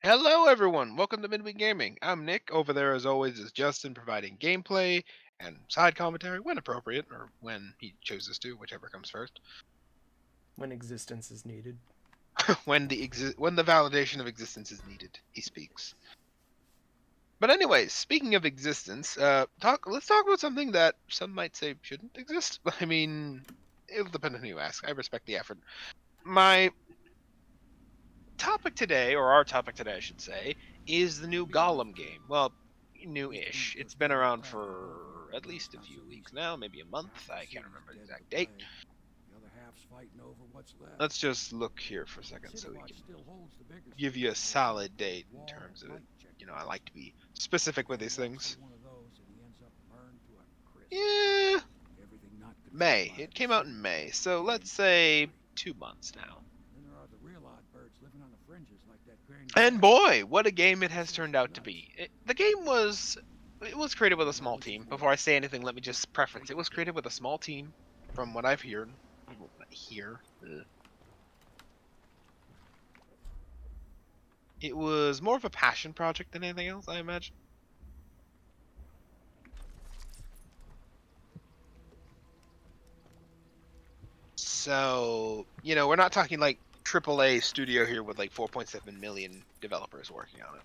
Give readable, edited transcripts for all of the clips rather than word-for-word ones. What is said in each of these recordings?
Hello, everyone. Welcome to Midweek Gaming. I'm Nick. Over there, as always, is Justin providing gameplay and side commentary when appropriate, or when he chooses to, whichever comes first. When existence is needed. When the validation of existence is needed, he speaks. But anyways, speaking of existence, let's talk about something that some might say shouldn't exist. I mean, it'll depend on who you ask. I respect the effort. My topic today, or our topic today, I should say, is the new Gollum game. Well, new-ish. It's been around for at least a few weeks now, maybe a month. I can't remember the exact date. Let's just look here for a second so we can give you a solid date in terms of it. I like to be specific with these things. Yeah, May. It came out in May, so let's say 2 months now. And boy, what a game it has turned out to be. The game was created with a small team. Before I say anything, let me just preference. It was created with a small team, from what I've heard. Here, it was more of a passion project than anything else, I imagine. So, we're not talking like AAA studio here with like 4.7 million developers working on it.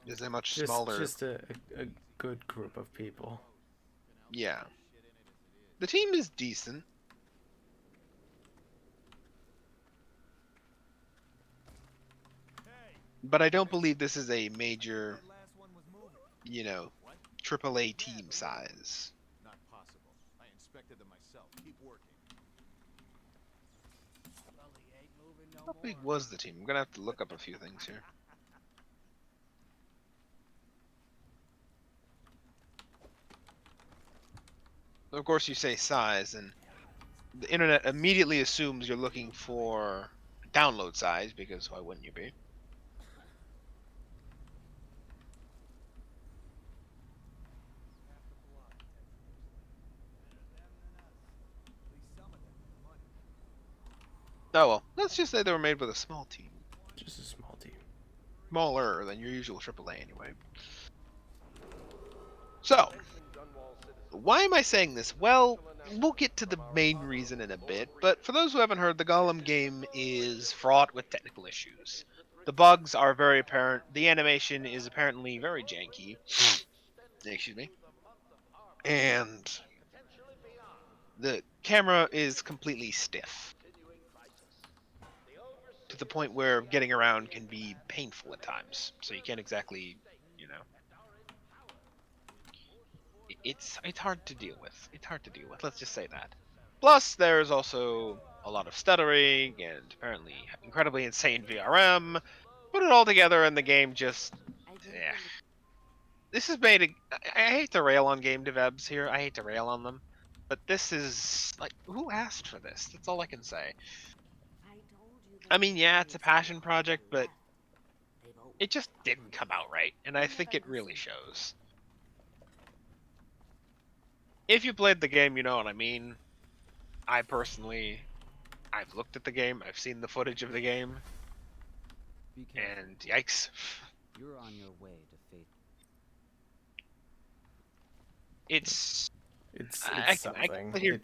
It's a much Just smaller. just a good group of people. Yeah. The team is decent. But I don't believe this is a major, you know, AAA team size. How big was the team? I'm gonna have to look up a few things here. Of course, you say size, and the internet immediately assumes you're looking for download size, because why wouldn't you be? Oh well, let's just say they were made with a small team. Just a small team. Smaller than your usual AAA anyway. So, why am I saying this? Well, we'll get to the main reason in a bit, but for those who haven't heard, the Gollum game is fraught with technical issues. The bugs are very apparent. The animation is apparently very janky. Excuse me. And the camera is completely stiff to the point where getting around can be painful at times. So you can't exactly, you know, it's hard to deal with. It's hard to deal with. Let's just say that. Plus, there's also a lot of stuttering and apparently incredibly insane VRM. Put it all together, and the game just, yeah. This is made. I hate to rail on game devs here. I hate to rail on them, but this is like, who asked for this? That's all I can say. I mean, yeah, it's a passion project, but it just didn't come out right, and I think it really shows. If you played the game, you know what I mean. I personally, I've looked at the game, I've seen the footage of the game, and yikes. You're on your way to fate. It's It's I can something. sit here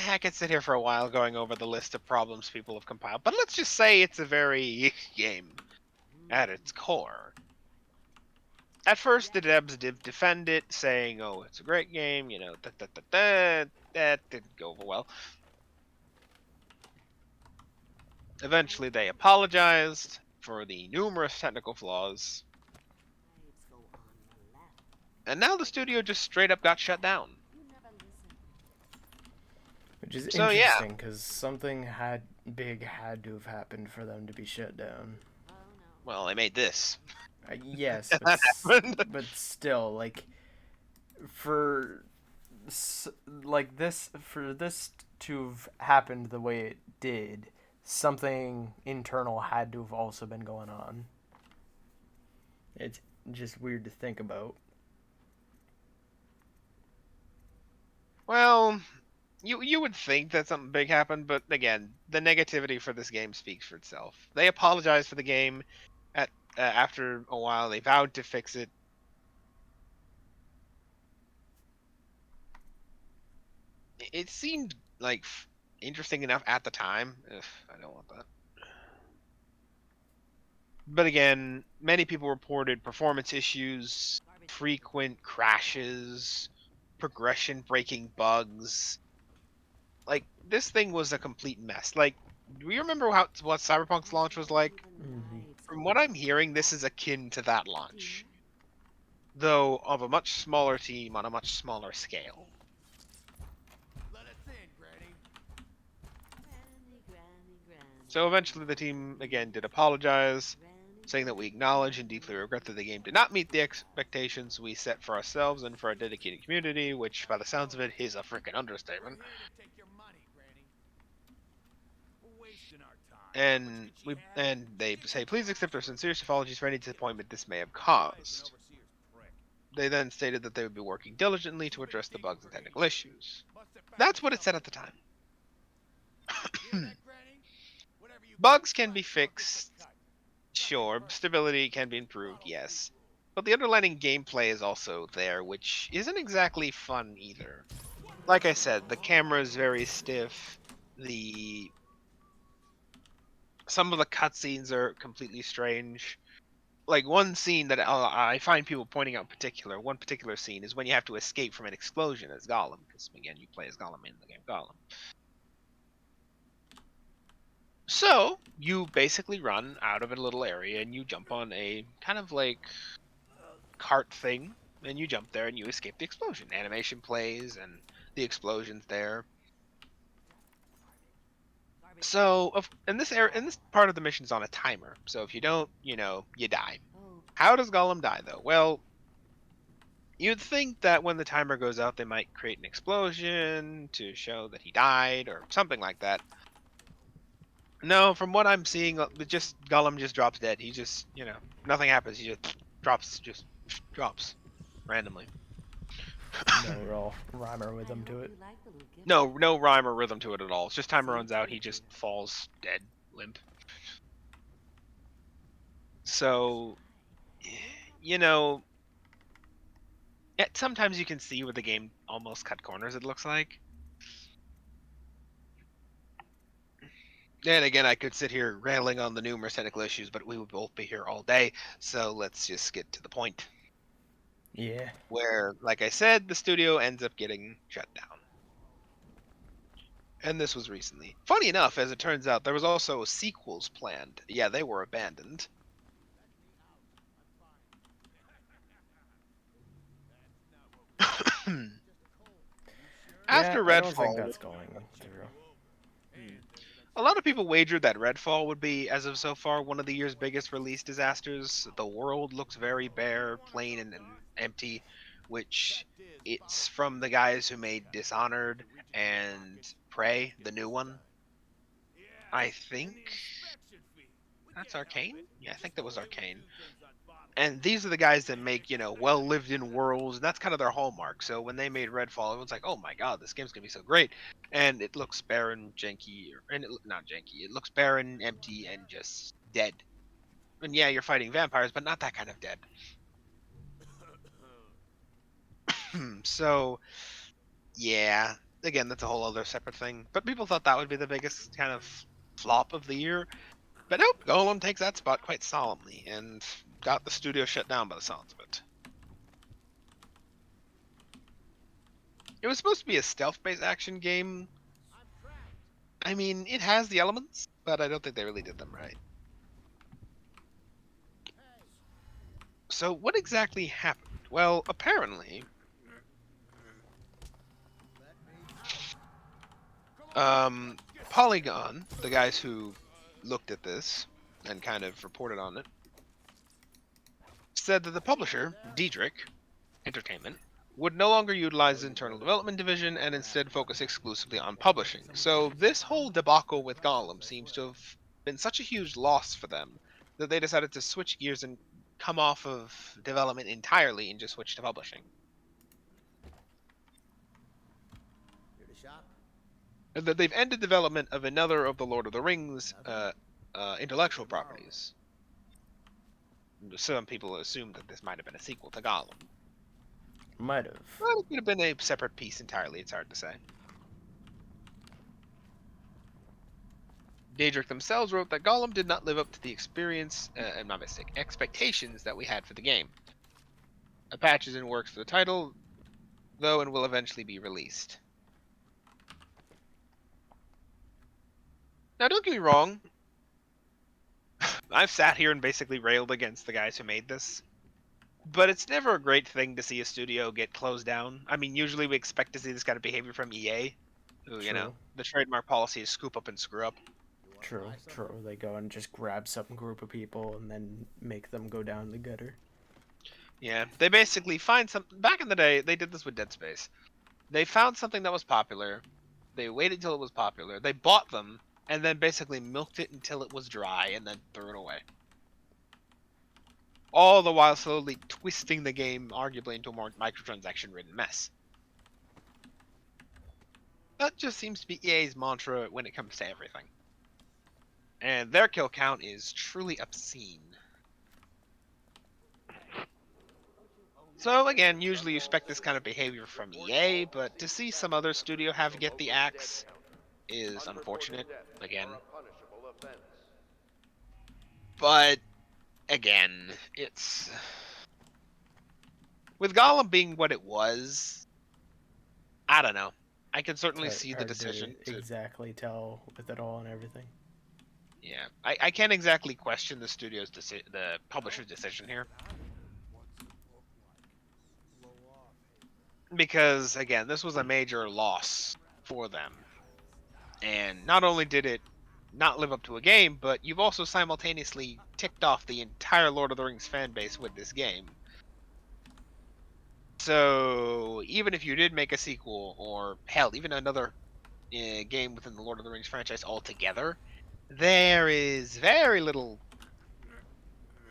I could sit here for a while going over the list of problems people have compiled, but let's just say it's a very game at its core. At first, the devs did defend it, saying, "Oh, it's a great game," that didn't go over well. Eventually, they apologized for the numerous technical flaws, and now the studio just straight up got shut down. which is So yeah, interesting because something had to have happened for them to be shut down. well, they made this. Yes, And that happened. but still, like for like this for this to have happened the way it did, something internal had to have also been going on. It's just weird to think about. Well, you would think that something big happened, but again, the negativity for this game speaks for itself. They apologized for the game at after a while. They vowed to fix it. It seemed like interesting enough at the time. Ugh, I don't want that. But again, many people reported performance issues, frequent crashes, progression breaking bugs. Like this thing was a complete mess. Like, do you remember what Cyberpunk's launch was like? Mhm. From what I'm hearing, this is akin to that launch, though of a much smaller team on a much smaller scale. Let us in, Granny. So eventually, the team again did apologize, saying that we acknowledge and deeply regret that the game did not meet the expectations we set for ourselves and for our dedicated community, which, by the sounds of it, is a freaking We're understatement. here to take your money, Granny. We're wasting our time. What you And think she we had? and they Get say, your please accept trash our or sincerest apologies for any disappointment this may have guy's an caused. overseer's prick. They then stated that they would be working diligently to You've been address the thieving bugs and for 8 technical years. issues. Must have found That's what it yourself said at the something. time. Hear that, Granny? Whatever you got Bugs can be left, or I'll get the fixed, cut. Nothing sure. personal. Stability can be improved, Follow yes. street rules. But the underlying gameplay is also there, which isn't exactly fun either. Like I said, the camera is very stiff. The Some of the cutscenes are completely strange. Like one scene that I find people pointing out in particular, one particular scene is when you have to escape from an explosion as Gollum, because again, you play as Gollum in the game Gollum. So you basically run out of a little area and you jump on a kind of like cart thing, and you jump there and you escape the explosion. Animation plays and the explosion's there. So, in this part of the mission's on a timer. So if you don't, you die. How does Gollum die though? Well, you'd think that when the timer goes out, they might create an explosion to show that he died or something like that. No, from what I'm seeing, just Gollum just drops dead. He just, nothing happens. He just drops randomly. No real rhyme or rhythm to it. No rhyme or rhythm to it at all. It's just timer runs out. He just falls dead, limp. So, you know, sometimes you can see where the game almost cut corners. It looks like. And again, I could sit here railing on the numerous technical issues, but we would both be here all day. So let's just get to the point. Yeah. Where, like I said, the studio ends up getting shut down. And this was recently. Funny enough, as it turns out, there was also sequels planned. Yeah, they were abandoned. Yeah, After I don't think Redfall, that's going through. a lot of people wagered that Redfall would be, as of so far, one of the year's biggest release disasters. The world looks very bare, plain, and empty, which it's from the guys who made Dishonored and Prey, the new one. I think that's Arcane? Yeah, I think that was Arcane. And these are the guys that make, well lived in worlds, and that's kind of their hallmark. So when they made Redfall, everyone's like, oh my god, this game's gonna be so great. And it looks barren, janky, not janky, it looks barren, empty, and just dead. And yeah, you're fighting vampires, but not that kind of dead. So, yeah, again, that's a whole other separate thing. But people thought that would be the biggest kind of flop of the year. But nope, Golem takes that spot quite solemnly and got the studio shut down by the sounds of it. It was supposed to be a stealth-based action game. I mean, it has the elements, but I don't think they really did them right. So what exactly happened? Well, apparently, Polygon, the guys who looked at this and kind of reported on it, said that the publisher, Diedrich Entertainment, would no longer utilize the internal development division and instead focus exclusively on publishing. So this whole debacle with Gollum seems to have been such a huge loss for them that they decided to switch gears and come off of development entirely and just switch to publishing. Here to shop? and that they've ended development of another of the Lord of the Rings intellectual properties. Some people assume that this might have been a sequel to Gollum. Might have. Well, it could have been a separate piece entirely. It's hard to say. Daedric themselves wrote that Gollum did not live up to the my mistake, expectations that we had for the game. A patch is in works for the title, though, and will eventually be released. Now, don't get me wrong. I've sat here and basically railed against the guys who made this, but it's never a great thing to see a studio get closed down. I mean, usually we expect to see this kind of behavior from EA, who, True. the trademark policy is scoop up and screw up. True. True. They go and just grab some group of people and then make them go down the gutter. Yeah, they basically find some. Back in the day, they did this with Dead Space. They found something that was popular. They waited till it was popular. They bought them and then basically milked it until it was dry and then threw it away. All the while slowly twisting the game, arguably into a more microtransaction-ridden mess. That just seems to be EA's mantra when it comes to everything. And their kill count is truly obscene. So again, usually you expect this kind of behavior from EA, but to see some other studio have get the axe is unfortunate, again. But again, it's with Gollum being what it was, I don't know. I can certainly see the Hard decision to exactly tell with it all and everything. yeah, I can't exactly question the the publisher's decision here. Because again, this was a major loss for them. And not only did it not live up to a game, but you've also simultaneously ticked off the entire Lord of the Rings fan base with this game. So even if you did make a sequel, or hell, even another game within the Lord of the Rings franchise altogether, there is very little,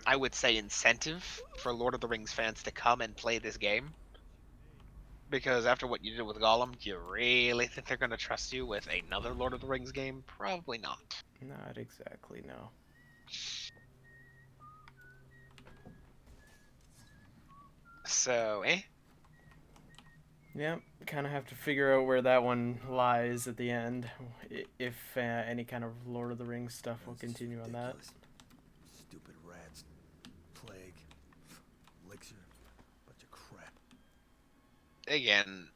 I would say, incentive for Lord of the Rings fans to come and play this game. Because after what you did with Gollum, do you really think they're going to trust you with another Lord of the Rings game? Probably not. Not exactly, no. So, Yep, kind of have to figure out where that one lies at the end. If any kind of Lord of the Rings stuff will continue on that. Stupid rats. Plague. Elixir. Bunch of crap. Again,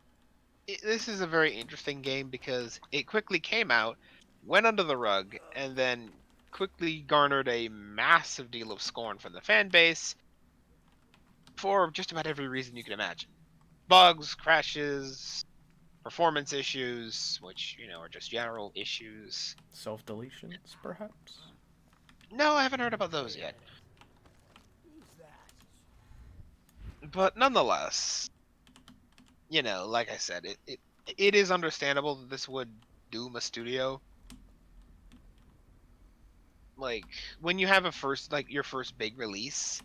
this is a very interesting game because it quickly came out, went under the rug, and then quickly garnered a massive deal of scorn from the fan base for just about every reason you can imagine. Bugs, crashes, performance issues, which, are just general issues. Self deletions, perhaps? No, I haven't heard about those yet. Who's that? But nonetheless, like I said, it is understandable that this would doom a studio. Like, when you have your first big release,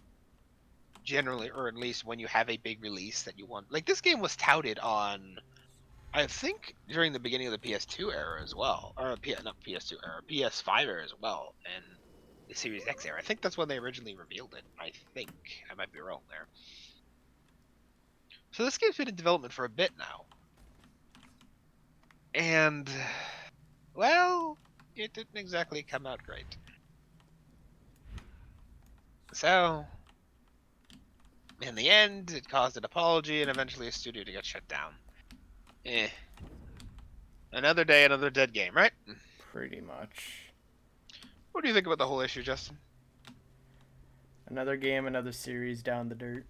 generally, or at least when you have a big release that you want. Like, this game was touted on, I think, during the beginning of the PS2 era as well. Or, not PS2 era, PS5 era as well, and the Series X era. I think that's when they originally revealed it. I think. I might be wrong there. So this game's been in development for a bit now. And, well, it didn't exactly come out great. So, in the end, it caused an apology and eventually a studio to get shut down. Another day, another dead game, right? Pretty much. What do you think about the whole issue, Justin? Another game, another series down the dirt.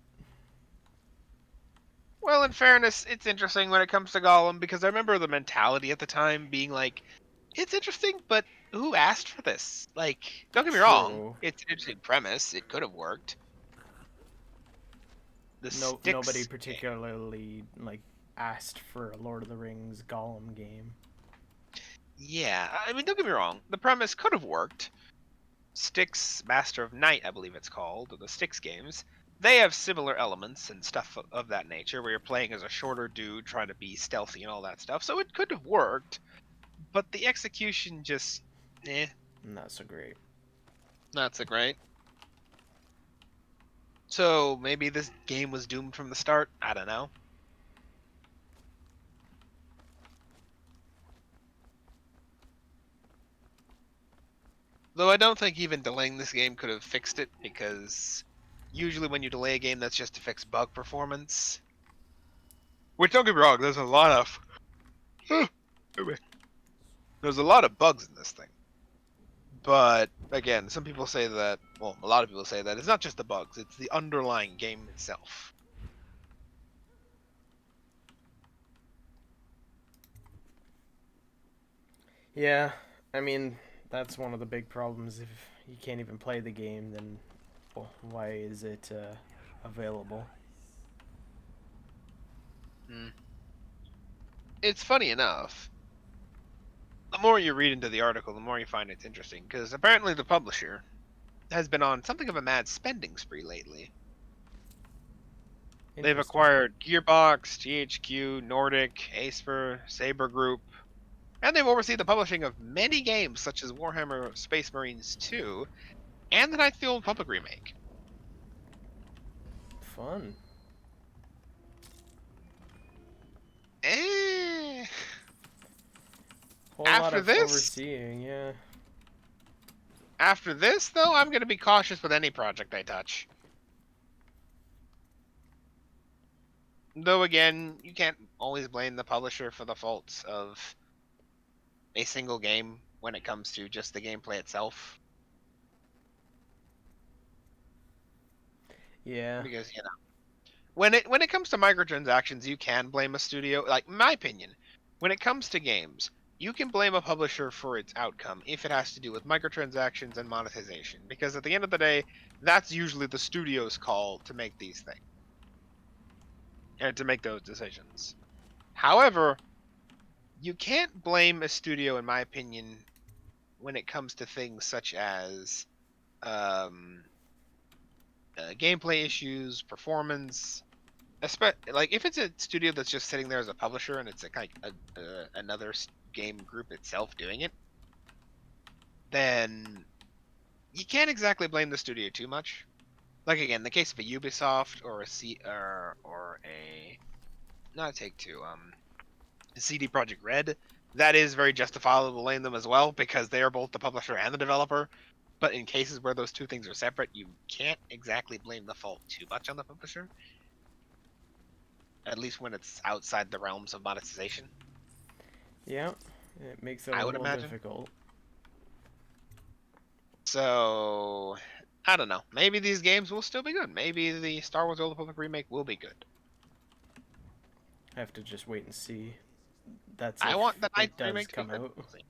Well, in fairness, it's interesting when it comes to Gollum because I remember the mentality at the time being like, it's interesting, but who asked for this? Like, don't get me wrong, True. it's an interesting premise. It could have worked. The Nobody Styx game. particularly asked for a Lord of the Rings Gollum game. Yeah, I mean, don't get me wrong. The premise could have worked. Styx Master of Night, I believe it's called, or the Styx games. They have similar elements and stuff of that nature, where you're playing as a shorter dude trying to be stealthy and all that stuff. So it could have worked, but the execution just, Not so great. not so great. So maybe this game was doomed from the start. I don't know. Though I don't think even delaying this game could have fixed it, because usually when you delay a game, that's just to fix bug performance. Which, don't get me wrong, there's a lot of there's a lot of bugs in this thing. But again, some people say that, well, a lot of people say that it's not just the bugs; it's the underlying game itself. Yeah, I mean, that's one of the big problems. If you can't even play the game, then well, why is it available? Mm. It's funny enough. The more you read into the article, the more you find it's interesting, because apparently the publisher has been on something of a mad spending spree lately. They've Interesting. acquired Gearbox, GHQ, Nordic, Acer, Saber Group, and they've overseen the publishing of many games such as Warhammer Space Marines 2 and the Knights of the Old Republic remake. Fun. Eh. Whole lot After of this, overseeing, yeah. though, I'm going to be cautious with any project I touch. Though again, you can't always blame the publisher for the faults of a single game when it comes to just the gameplay itself. Yeah. Because, when it comes to microtransactions, you can blame a studio. Like, in my opinion, when it comes to games, you can blame a publisher for its outcome if it has to do with microtransactions and monetization. Because at the end of the day, that's usually the studio's call to make these things and to make those decisions. However, you can't blame a studio, in my opinion, when it comes to things such as um, gameplay issues, performance. Like if it's a studio that's just sitting there as a publisher and it's another game group itself doing it, then you can't exactly blame the studio too much. Like again, the case of a Ubisoft or a C or a not a Take Two, CD Project Red, that is very justifiable to blame them as well because they are both the publisher and the developer. But in cases where those two things are separate, you can't exactly blame the fault too much on the publisher. At least when it's outside the realms of monetization, Yeah. It makes it a I would little imagine. difficult. So I don't know. Maybe these games will still be good. Maybe the Star Wars: Old Republic remake will be good. I have to just wait and see. That's I if want the it Knights does remake to be come good. out. We'll see.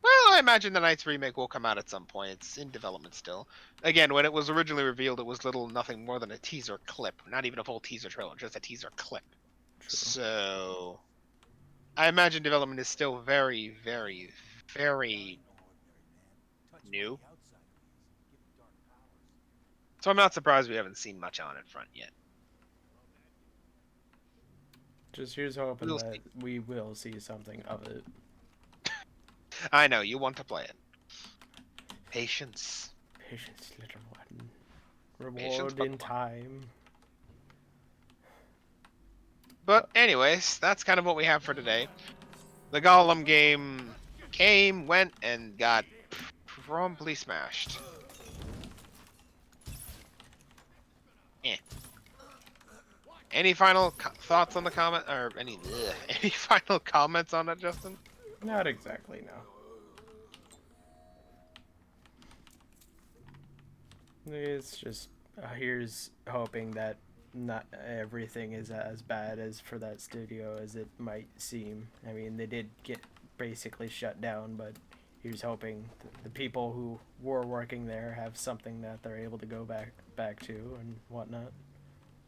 Well, I imagine the Knights remake will come out at some point. It's in development still. Again, when it was originally revealed, it was nothing more than a teaser clip. Not even a full teaser trailer, just a teaser clip. True. So I imagine development is still very, very, very new. So I'm not surprised we haven't seen much on it front yet. Just here's hoping We'll that see. we will see something of it. I know you want to play it. Patience. Patience, little one. Patience, Reward in Pokemon. time. But anyways, that's kind of what we have for today. The Gollum game came, went, and got promptly smashed. Eh. Any final thoughts on the comment, or any final comments on it, Justin? Not exactly, no. It's just here's hoping that not everything is as bad as for that studio as it might seem. I mean, they did get basically shut down, but here's hoping the people who were working there have something that they're able to go back to and whatnot.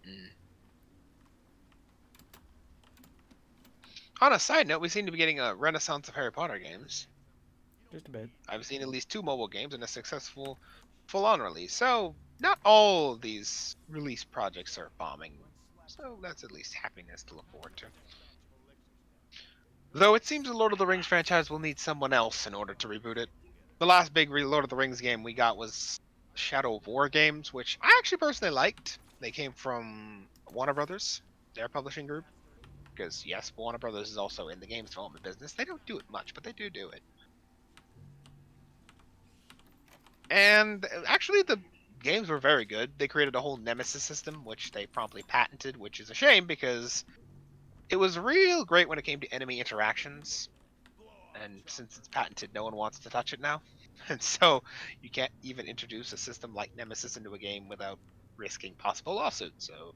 Mm. On a side note, we seem to be getting a renaissance of Harry Potter games. Just a bit. I've seen at least 2 mobile games and a successful full-on release. So not all of these release projects are bombing. So that's at least happiness to look forward to. Though it seems the Lord of the Rings franchise will need someone else in order to reboot it. The last big Lord of the Rings game we got was Shadow of War games, which I actually personally liked. They came from Warner Brothers, their publishing group. Because, yes, Warner Brothers is also in the games development business. They don't do it much, but they do it. And actually, the games were very good. They created a whole Nemesis system, which they promptly patented, which is a shame because it was real great when it came to enemy interactions. And since it's patented, no one wants to touch it now. And so you can't even introduce a system like Nemesis into a game without risking possible lawsuits. So,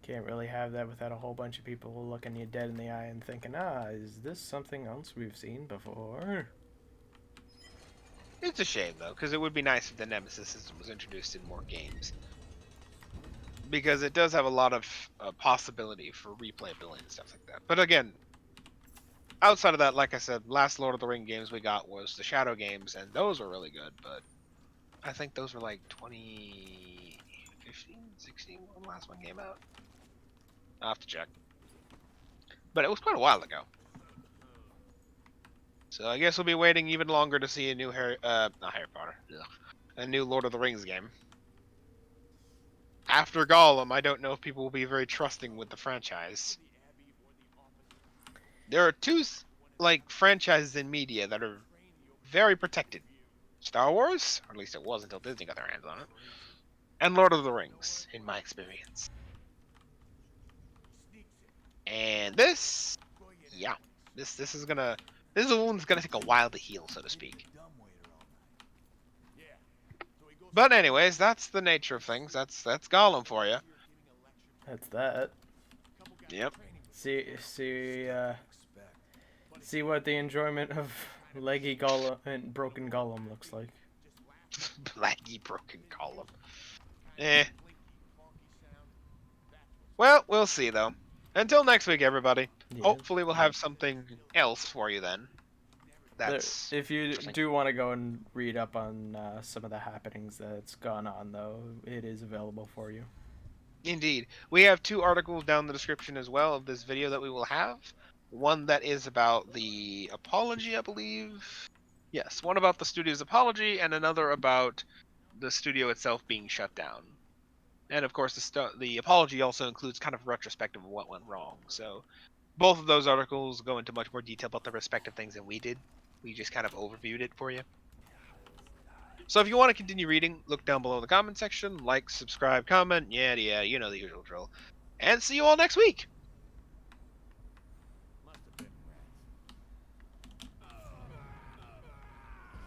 Can't really have that without a whole bunch of people looking you dead in the eye and thinking, is this something else we've seen before? it's a shame though, because it would be nice if the Nemesis system was introduced in more games. Because it does have a lot of possibility for replayability and stuff like that. But again, outside of that, like I said, last Lord of the Ring games we got was the Shadow games, and those were really good. But I think those were like 2015, 16 when the last one came out. I'll have to check. But it was quite a while ago. So I guess we'll be waiting even longer to see a new not Harry Potter, a new Lord of the Rings game. After Gollum, I don't know if people will be very trusting with the franchise. There are two like franchises in media that are very protected: Star Wars, or at least it was until Disney got their hands on it, and Lord of the Rings, in my experience. And this, yeah, this is this one's gonna take a while to heal, so to speak. But anyways, that's the nature of things. That's Gollum for you. That's that. Yep. See what the enjoyment of leggy Gollum and broken Gollum looks like. Blaggy broken Gollum. Eh. Well, we'll see though. Until next week, everybody. Yeah. Hopefully, we'll have something else for you then. That's If you interesting. do want to go and read up on some of the happenings that's gone on, though, it is available for you. Indeed. We have two articles down in the description as well of this video that we will have. One that is about the apology, I believe. Yes, one about the studio's apology, and another about the studio itself being shut down. And of course, the apology also includes kind of retrospective of what went wrong. So both of those articles go into much more detail about the respective things than we did. We just kind of overviewed it for you. So if you want to continue reading, look down below in the comment section, like, subscribe, comment, yeah, you know the usual drill. And see you all next week!